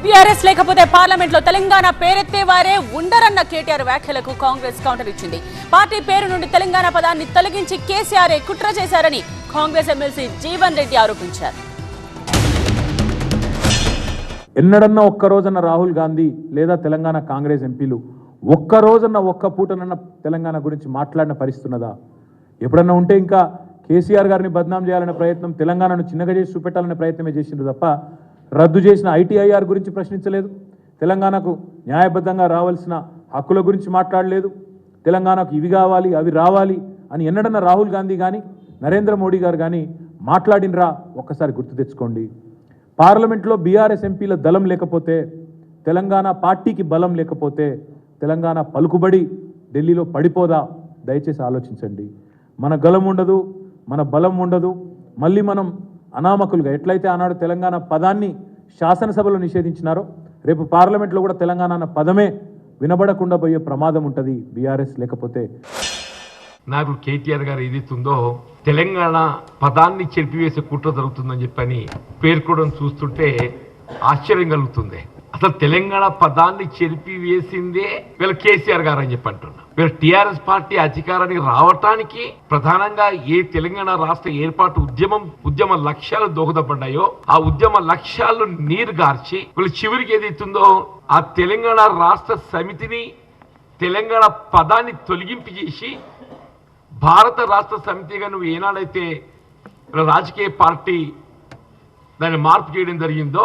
BRS లేకపోతే parliament లో తెలంగాణ పేరెత్తే వారే ఉండరన్న కేటీఆర్ వ్యాఖ్యలకు కాంగ్రెస్ కౌంటర్ ఇచ్చింది. పార్టీ పేరు నుండి తెలంగాణ పదాన్ని తొలగించి కేసీఆర్ కుట్ర చేశారని కాంగ్రెస్ ఎమ్మెల్సీ జీవన్ రెడ్డి ఆరోపించారు. ఎన్నడన్నా ఒక్క రోజన్న రాహుల్ గాంధీ లేదా తెలంగాణ కాంగ్రెస్ ఎంపీలు ఒక్క రోజన్న ఒక్క పూటనన్న తెలంగాణ గురించి మాట్లాడిన పరిస్థితున్నదా? ఎప్పుడన్నా ఉంటే ఇంకా కేసీఆర్ గారిని బద్నాం చేయాలనే ప్రయత్నం, తెలంగాణను చిన్నగా చేసి చూపెట్టాలనే ప్రయత్నమే చేసిండ్రు తప్ప రద్దు చేసిన ఐటీఐఆర్ గురించి ప్రశ్నించలేదు, తెలంగాణకు న్యాయబద్ధంగా రావాల్సిన హక్కుల గురించి మాట్లాడలేదు, తెలంగాణకు ఇవి కావాలి అవి రావాలి అని ఎన్నడన్నా రాహుల్ గాంధీ కానీ నరేంద్ర మోడీ గారు కానీ మాట్లాడినరా? ఒక్కసారి గుర్తు తెచ్చుకోండి. పార్లమెంట్లో బీఆర్ఎస్ ఎంపీల దళం లేకపోతే, తెలంగాణ పార్టీకి బలం లేకపోతే తెలంగాణ పలుకుబడి ఢిల్లీలో పడిపోదా? దయచేసి ఆలోచించండి. మన గలం ఉండదు, మన బలం ఉండదు. మళ్ళీ మనం అనామకులుగా ఎట్లయితే ఆనాడు తెలంగాణ పదాన్ని శాసనసభలో నిషేధించినారో రేపు పార్లమెంట్లో కూడా తెలంగాణ అన్న పదమే వినబడకుండా పోయే ప్రమాదం ఉంటుంది బీఆర్ఎస్ లేకపోతే. నాకు కేటీఆర్ గారు ఏదైతుందో తెలంగాణ పదాన్ని చెరిపివేసే కుట్ర జరుగుతుందని చెప్పని పేర్కోవడం చూస్తుంటే ఆశ్చర్యం కలుగుతుంది. అసలు తెలంగాణ పదాన్ని చెరిపివేసిందే వీళ్ళ కేసీఆర్ గారు అని చెప్పి అంటున్నా. వీళ్ళ టీఆర్ఎస్ పార్టీ అధికారానికి రావటానికి ప్రధానంగా ఏ తెలంగాణ రాష్ట్ర ఏర్పాటు ఉద్యమ లక్ష్యాలు దోహదపడ్డాయో ఆ ఉద్యమ లక్ష్యాలను నీరు గార్చి వీళ్ళు చివరికి ఏదైతుందో ఆ తెలంగాణ రాష్ట్ర సమితిని తెలంగాణ పదాన్ని తొలగింపు చేసి భారత రాష్ట్ర సమితిగా నువ్వు ఏనాడైతే రాజకీయ పార్టీ దాన్ని మార్పు చేయడం జరిగిందో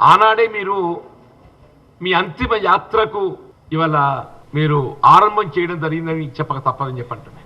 ఆనాడే మీరు మీ అంతిమ యాత్రకు ఇవాళ మీరు ఆరంభం చేయడం జరిగిందని చెప్పక తప్పదని చెప్పంటున్నాను.